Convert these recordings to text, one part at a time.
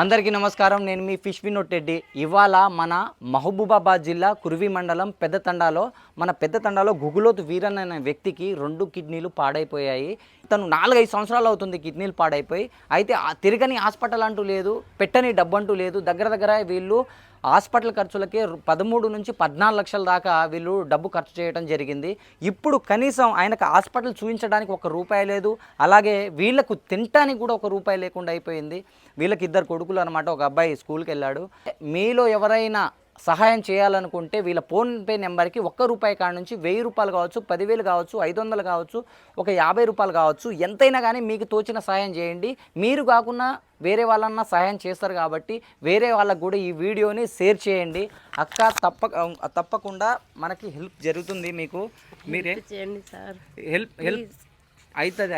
అందరికీ నమస్కారం. నేను మీ ఫిష్ వినోద్ రెడ్డి. ఇవాళ మన మహబూబాబాద్ జిల్లా కురివి మండలం పెద్ద తండాలో గుగులోతు వీరన్ అనే వ్యక్తికి 2 కిడ్నీలు పాడైపోయాయి. తను 4-5 సంవత్సరాలు అవుతుంది కిడ్నీలు పాడైపోయి. అయితే తిరగని హాస్పిటల్ అంటూ లేదు, పెట్టని డబ్బు అంటూ లేదు. దగ్గర వీళ్ళు హాస్పిటల్ ఖర్చులకే 13 నుంచి 14 లక్షల దాకా వీళ్ళు డబ్బు ఖర్చు చేయడం జరిగింది. ఇప్పుడు కనీసం ఆయనకు హాస్పిటల్ చూపించడానికి 1 రూపాయి లేదు, అలాగే వీళ్ళకు తినటానికి కూడా 1 రూపాయి లేకుండా అయిపోయింది. వీళ్ళకి 2 కొడుకులు అనమాట. ఒక అబ్బాయి స్కూల్కి వెళ్ళాడు. మీలో ఎవరైనా సహాయం చేయాలనుకుంటే వీళ్ళ ఫోన్పే నెంబర్కి 1 రూపాయి కాడ నుంచి 1000 రూపాయలు కావచ్చు, 10,000 కావచ్చు, 500 కావచ్చు, ఒక 50 రూపాయలు కావచ్చు, ఎంతైనా కానీ మీకు తోచిన సహాయం చేయండి. మీరు కాకుండా వేరే వాళ్ళన్నా సహాయం చేస్తారు కాబట్టి వేరే వాళ్ళకు కూడా ఈ వీడియోని షేర్ చేయండి. అక్క తప్పకుండా మనకి హెల్ప్ జరుగుతుంది. మీకు మీరే హెల్ప్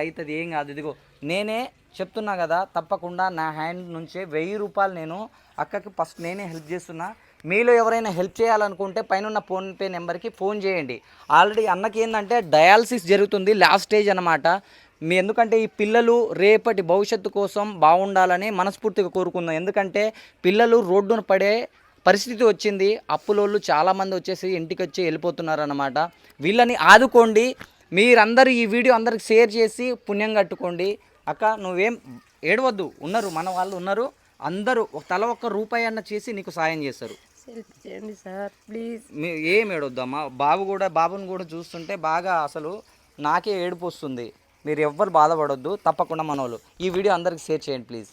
అవుతుంది, ఏం కాదు. ఇదిగో నేనే చెప్తున్నా కదా, తప్పకుండా నా హ్యాండ్ నుంచే 1000 రూపాయలు నేను అక్కకి ఫస్ట్ నేనే హెల్ప్ చేస్తున్నా. మీలో ఎవరైనా హెల్ప్ చేయాలనుకుంటే పైన ఫోన్పే నెంబర్కి ఫోన్ చేయండి. ఆల్రెడీ అన్నకి ఏంటంటే డయాలసిస్ జరుగుతుంది, లాస్ట్ స్టేజ్ అనమాట. ఎందుకంటే ఈ పిల్లలు రేపటి భవిష్యత్తు కోసం బాగుండాలని మనస్ఫూర్తిగా కోరుకుందాం. ఎందుకంటే పిల్లలు రోడ్డున పడే పరిస్థితి వచ్చింది. అప్పులోళ్ళు చాలామంది వచ్చేసి ఇంటికి వచ్చి వెళ్ళిపోతున్నారు అన్నమాట. వీళ్ళని ఆదుకోండి. మీరందరూ ఈ వీడియో అందరికి షేర్ చేసి పుణ్యం కట్టుకోండి. అక్క నువ్వేం ఏడవద్దు, ఉన్నారు మన వాళ్ళు ఉన్నారు, అందరూ తల 1 రూపాయి అన్న చేసి నీకు సాయం చేస్తారు. Sir please. ఏం ఏడవద్దమ్మా. బాబుని కూడా చూస్తుంటే బాగా అసలు నాకే ఏడుపు వస్తుంది. మీరు ఎవ్వరు బాధపడొద్దు. తప్పకుండా మనోళ్ళు ఈ వీడియో అందరికి షేర్ చేయండి ప్లీజ్.